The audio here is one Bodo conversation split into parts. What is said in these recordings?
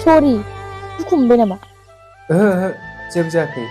Sorry, दुखु मोनबाय नामा? ओहो जेबो जायाखै।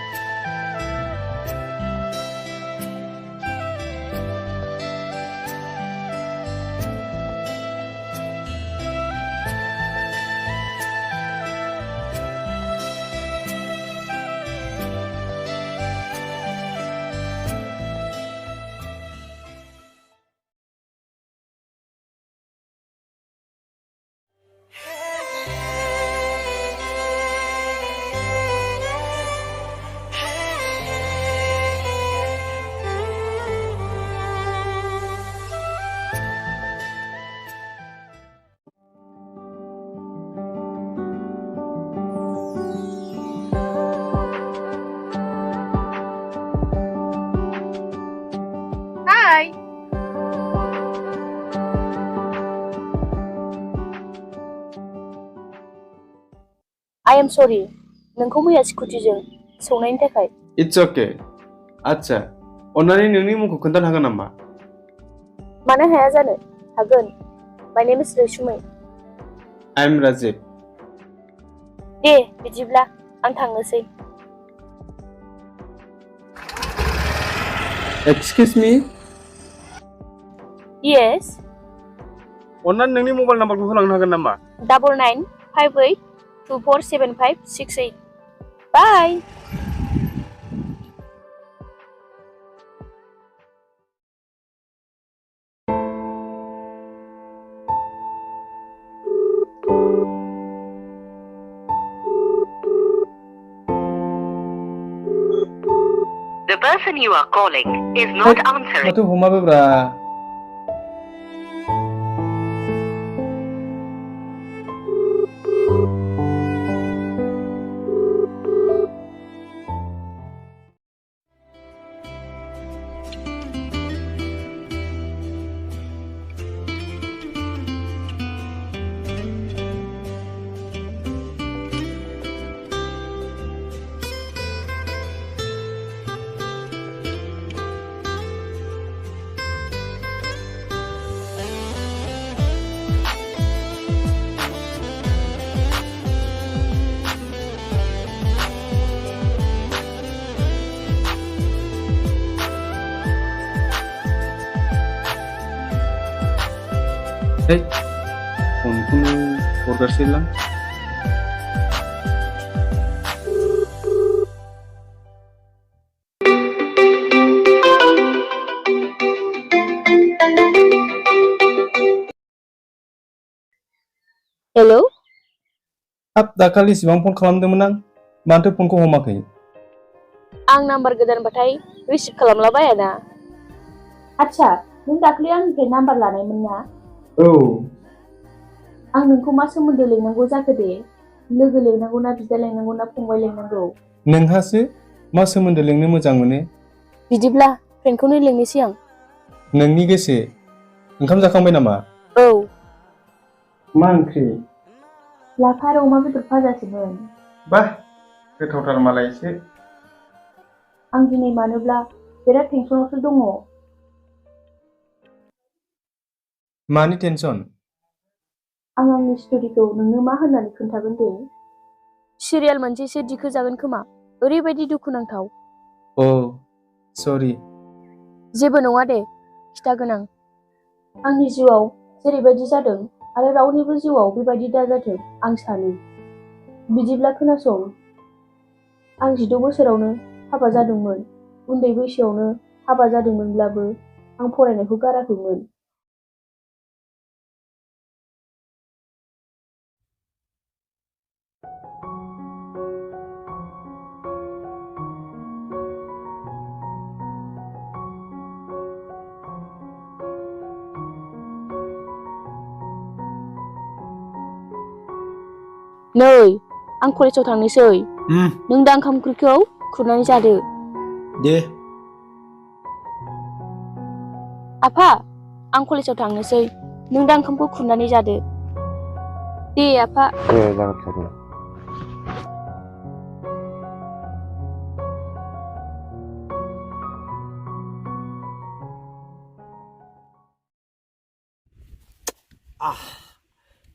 Hi. I am sorry. नोंखौ मैया स्कुटिजों सौनायनि थाखाय। It's okay. आच्छा, अन्नानै नोंनि मुंखौ खोन्थानो हागोन नामा? मानो हाया जानो? हागोन। My name is Raisumai. I'm Rajib. दे बिदिब्ला आं थांनोसै। Excuse me? Yes. अन्नानै नोंनि मबाइल नाम्बारखौ होलांनो हागोन नामा? 9958247568. Bye. The person you are calling is not answering. माथो हमाबोब्रा। फनखौनो हरगारसैलां। Hello? हाब दाखालि इसिबां फन खालामदोंमोन आं, मानोथो फनखौ हमाखै? आं नाम्बार गोदानबाथाय रिसिभ खालामलाबायाना। आच्छा, नों दाख्लै आंनिफ्राय नाम्बार लानायमोन ना? औ। आं नोंखौ मा सोमोन्दो लिंनांगौ जाखो दे? लोगो लिंनांगौ ना बिदा लिंनांगौ ना फंबाय लिंनांगौ? नोंहासो मा सोमोन्दो लिंनो मोजां मोनो? बिदिब्ला फ्रेन्डखौनो लिंनोसै आं। नोंनि गोसो। ओंखाम जाखांबाय नामा? औ। मा ओंख्रि? लाफा आरो अमा बेदर भाजासोमोन। बाह, गोथावथार मालाय एसे। आं दिनै मानोब्ला बिराद टेनसनावसो दङ। मानि टेनसन? आं आंनि स्ट'रिखौ नोंनो मा होननानै खोन्थागोन दे? सिरियाल मोनसेसो दिखोजागोन खोमा, ओरैबायदि दुखुनांथाव। अ, सरि। जेबो नङा दे, खिथागोन आं। आंनि जिउआव जेरैबायदि जादों आरो रावनिबो जिउआव बेबायदि दाजाथों आं सानो। बिदिब्ला खोनासं। आं 16 बोसोरावनो हाबा जादोंमोन। उन्दै बैसोआवनो हाबा जादोंमोनब्लाबो आं फरायनायखौ गाराखैमोन। नै आं कलेजाव थांनोसै। नों दा ओंखाम ओंख्रिखौ खुरनानै जादो। दे। आफा, आं कलेजाव थांनोसै। नों दा ओंखामखौ खुरनानै जादो। दे आफा। जागोन सार।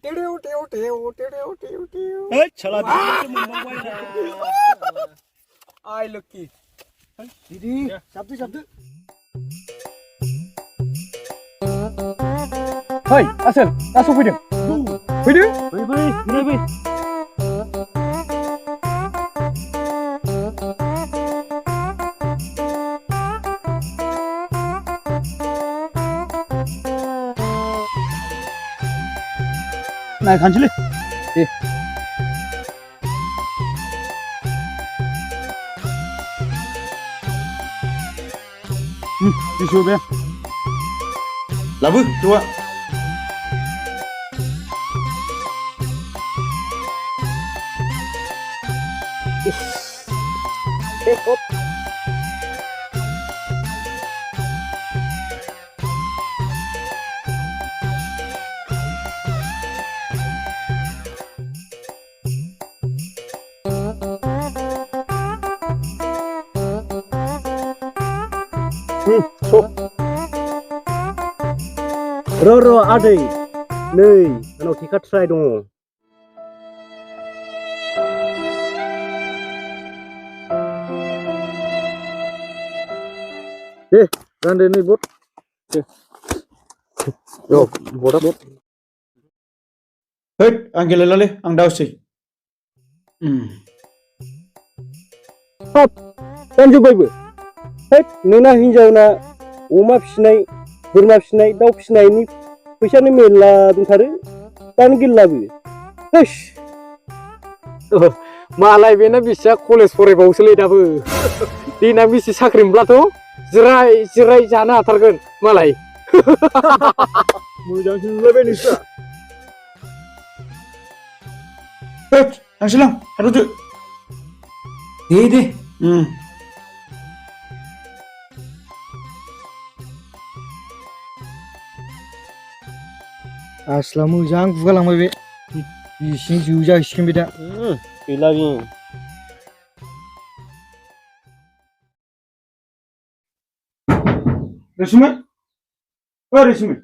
तेल Hết chả là đi mình quay là Ai lucky. Đi, sắp tới. Hai, Asel, langsung video. Video? Bye. Này khăn chứ đi. Đi. Đi xuống bên. Là vâng, chú ạ. Hop. Roro aदै नै आंनाव टिका ट्राय दङ दे रानदो नै बट yo बटआ बट Hết, anh kia lên, anh đau xì. हाब दानजोब्बायबो हैद नोंना हिनजावना अमा फिसिनाय बोरमा फिसिनाय दाउ फिसिनायनि फैसानो मेरला दंथारो दानो गैलाबो हैस मालाय बेना बिसिया कलेज फरायबावोसोलै दाबो देनां बिसि साख्रि मोनब्लाथ' जिराय जानो हाथारगोन मालाय मोजांसो नुलायबाय नोंस्रा Hết, anh xin lắm, hãy đối tượng. दे आसला मोजां गुगालांबाय बे बिसिनि जिउ जाहैसिगोन बे दा गैला बे Resumi? Resumi.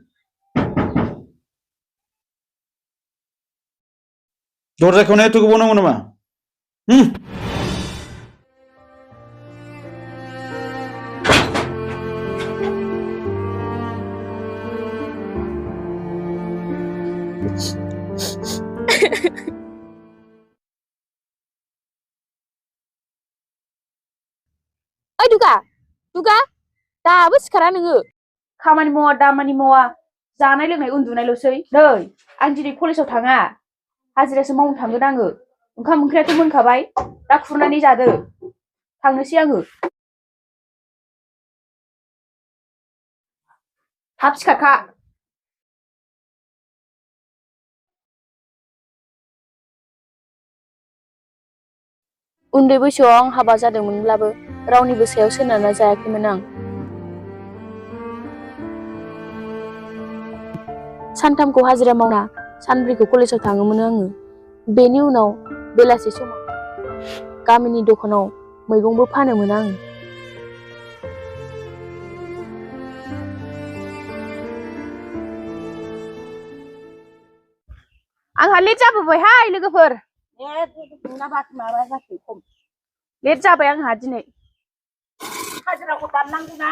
Dordaya konuya tuku bunu mu? ओइ दुगा दाबो सिखारा नोङो खामानि मावा दामानि मावा जानाय लोंनाय उन्दुनायल'सै नै आं दिनै कलेजाव थाङा हाजिरासो मावनो थांगोन आङो ओंखाम ओंख्रियाथ' मोनखाबाय दा खुरनानै जादो थांनोसै आङो थाब सिखारखा उन्दै बैसोआव आं हाबा जादोंमोनब्लाबो रावनिबो सायाव सोनारना जायाखैमोन आं सानथामखौ हाजिरा मावना सानब्रैखौ कलेजाव थाङोमोन आङो बेनि उनाव बेलासि समाव गामिनि दखानाव मैगंबो फानोमोन आं आंहा लेट जाबोबायहाय लोगोफोर लेट जाबाय आंहा दिनै हाजिराखौ दाननांगौ ना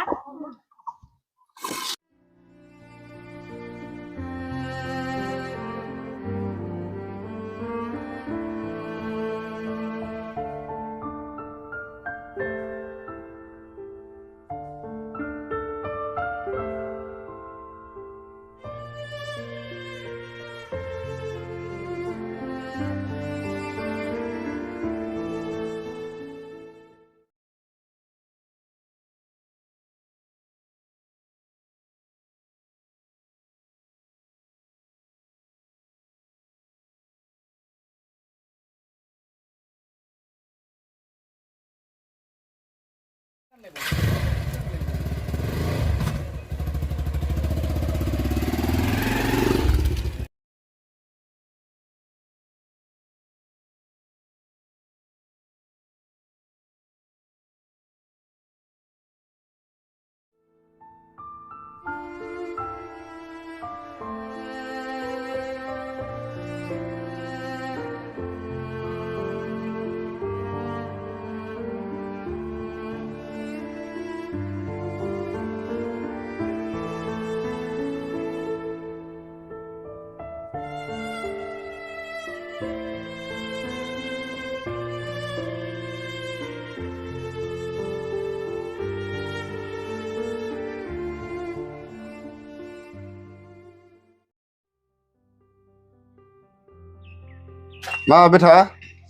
मा बेटा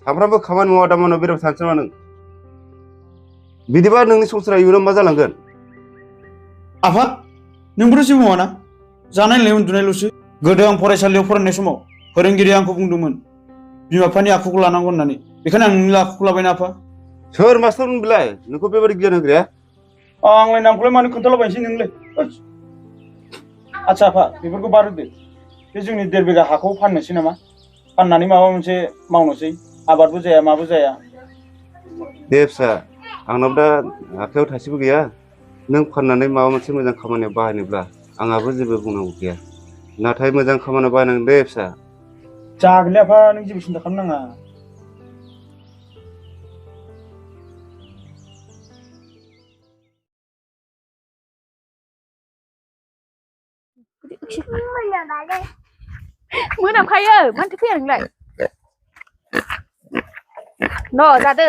सामफ्रामबो खामानि मावा दामानियाव बेरायबाय थानोसै नामा नों बिदिबा नोंनि संसारा इयुनाव मा जालांगोन आफा नोंबोथ' जेबो मावाना जानाय लोंनाय उन्दुनायल'सो गोदो आं फरायसालियाव फरायनाय समाव फोरोंगिरिया आंखौ बुंदोंमोन बिमा बिफानि आखुखौ लानांगौ होननानै बेखायनो आं नोंनि आखुखौ लाबायना आफा सोर मास्टारमोन बेलाय नोंखौ बेबायदि गियान होग्राया आंलाय नामखौलाय मानो खोन्थालाबायनोसै नोंलाय आच्छा आफा बेफोरखौ बारहोदो बे जोंनि 1.5 बिघा हाखौ फाननोसै नामा फाननानै माबा मोनसे मावनोसै आबादबो जाया माबो जाया दे फिसा आंनाव दा आखायाव थाइसेबो गैया नों फाननानै माबा मोनसे मोजां खामानियाव बाहायनोब्ला आंहाबो जेबो बुंनांगौ गैया नाथाय मोजां खामानियाव बाहायनांगोन दे फिसा जागोनलै आफा नों जेबो सिन्था खालामनाङा मोनामखायो मानोथो फैया नोंलाय न' जादो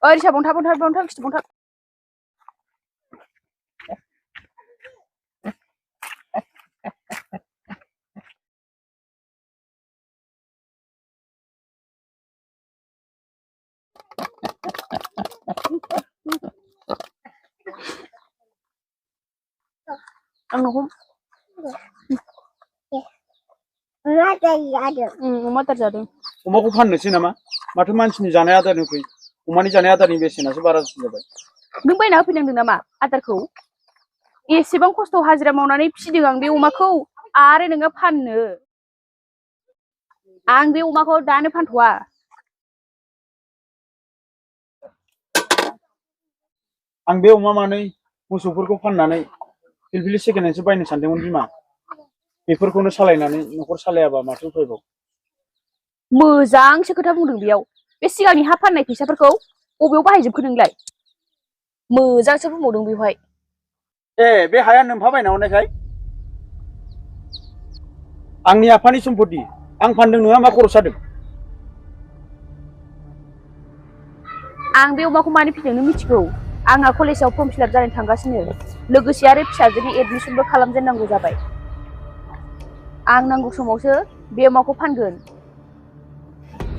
ओइ रिसा बनथा खिथु बनथा आंनाव हम अमा आदार जादों अमाखौ फाननोसै नामा माथो मानसिनि जानाय आदारनिख्रुइ अमानि जानाय आदारनि बेसेनासो बारासिन जाबाय नों बायना होफैनांदों नामा आदारखौ एसेबां खस्थ' हाजिरा मावनानै फिसिदों आं बे अमाखौ आरो नोङो फाननो आं बे अमाखौ दानो फानथ'वा आं बे अमा मानै मोसौफोरखौ फाननानै फिलफिलि सेकेन्ड हेन्डसो बायनो सानदोंमोन बिमा बेफोरखौनो सालायनानै न'खर सालायाबा माथो उफायबाव मोजांसो खोथा बुंदों बेयाव बे सिगांनि हा फाननाय फैसाफोरखौ बबेयाव बाहायजोबखो नोंलाय मोजांसो बुंबावदों बेवहाय ए बे हाया नोमफा बायना हरनायखाय आंनि आफानि सम्पति आं फानदों नोंहा मा खरस जादों आं बे अमाखौ मानो फिदों नों मिथिगौ आंहा कलेजाव फर्म फिलाप जानो थांगासिनो लोगोसे आरो फिसाजोनि एडमिसनबो खालामजेननांगौ जाबाय आं नांगौ समावसो बे अमाखौ फानगोन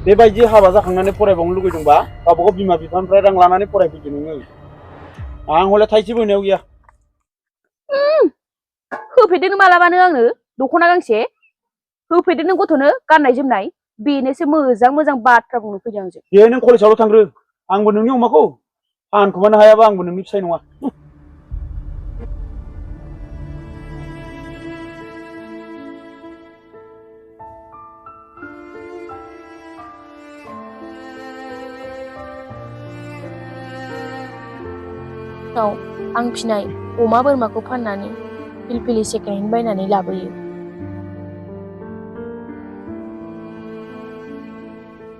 बेबायदि हाबा जाखांनानै फरायबावनो लुगैदोंबा गावबागाव बिमा बिफानिफ्राय रां लानानै फरायफैदो नोङो आं हले थाइसेबो होनायाव गैया होफेरदों मालाबानो आंनो दख'ना गांसे होफेरदों नों गथ'नो गाननाय जोमनाय बेनोसो मोजां मोजां बाथ्रा बुंनो फैदों आंजों दे नों कलेजावल' थांग्रो आंबो नोंनि अमाखौ फानखुमानो हायाबा आंबो नोंनि फिसाय नङा आं फिनाय अमा बोरमाखौ फाननानै फिलफिलि सेकेन्ड हेन्ड बायनानै लाबोयो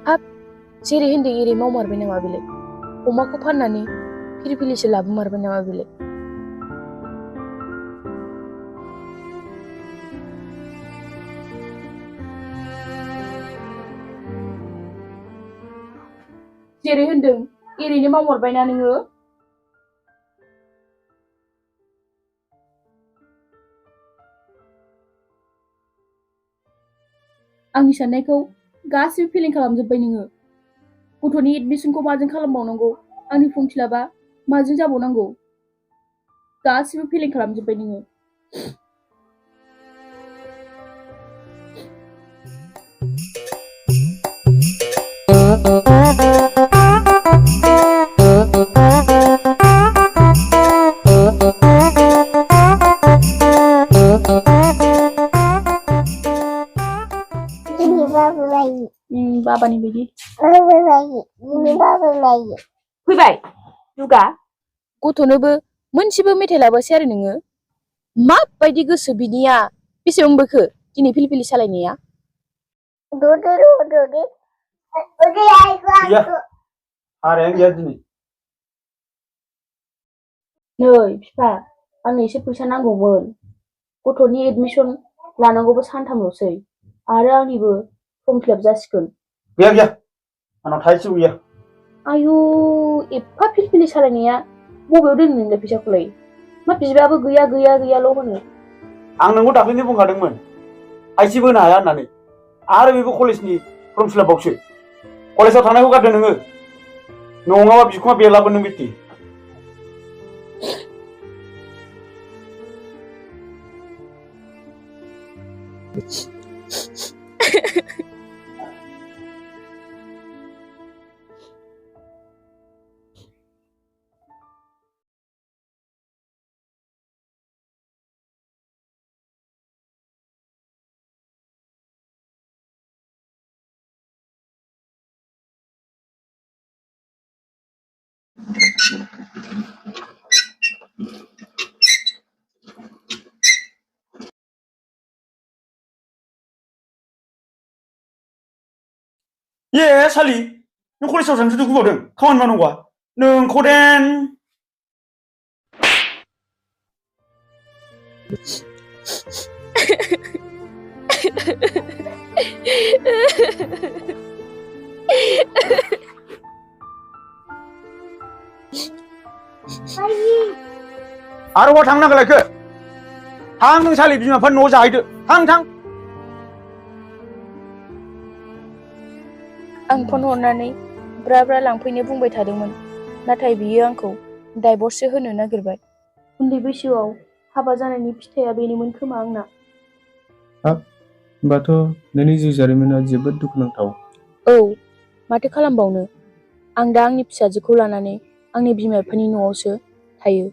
हाब जेरै होनदों एरै मावमारबाय नामा बेलाय अमाखौ फाननानै फिलफिलिसो लाबोमारबाय नामा बेलाय जेरै होनदों एरैनो मावमारबायना नोङो आंनि साननायखौ गासिबो फेलें खालामजोब्बाय नोङो गथ'नि एडमिसनखौ माजों खालामबावनांगौ आंनि फर्म फिलापआ माजों जाबावनांगौ गासिबो फेलें खालामजोब्बाय नोङो बाबानि बायदि फैबाय दुगा गथ'नोबो मोनसेबो मेथाइ लाबोसै आरो नोङो माबायदि गोसो बिनिया बेसेबां बोखो दिनै फिलफिलि सालायनाया गैया हारायानो गैया दिनै नै बिफा आंनो एसे फैसा नांगौमोन गथ'नि एडमिसन लानांगौबो सानथामल'सै आरो आंनिबो फर्म फिलाप जासिगोन गैया आंनाव थाइसेबो गैया आयु एफा फिलफिलि सालायनाया बबेयाव दोनो नोंलाय फैसाखौलाय? मा बिबाबो गैया गैया गैयाल' होनो। आं नोंखौ दाख्लैनो बुंखादोंमोन थाइसेबो होनो हाया होननानै आरो बेबो कलेजनि फर्म फिलापआवसो कलेजाव थांनायखौ गारदो नोङो नङाबा बिखुङा बेरलाबो नों बिदि ये सालि नों कलेजाव थांनो दुखु बावदों खामानि मावनांगौआ नोंखौ देन आरो बहा थांनो नागिरलायखो थां नों सालि बिमा बिफानि न'आव जाहैदो थां आं फन हरनानै ब्रा ब्रा लांफैनो बुंबाय थादोंमोन नाथाय बियो आंखौ डाइभर्ससो होनो नागिरबाय। उन्दै बैसोआव हाबा जानायनि फिथाइया बेनोमोन खोमा आंना। होमबाथ' नोंनि जिउ जारिमिना जोबोद दुखुनांथाव। औ माथो खालामबावनो आं दा आंनि फिसाजोखौ लानानै आंनि बिमा बिफानि न'आवसो थायो।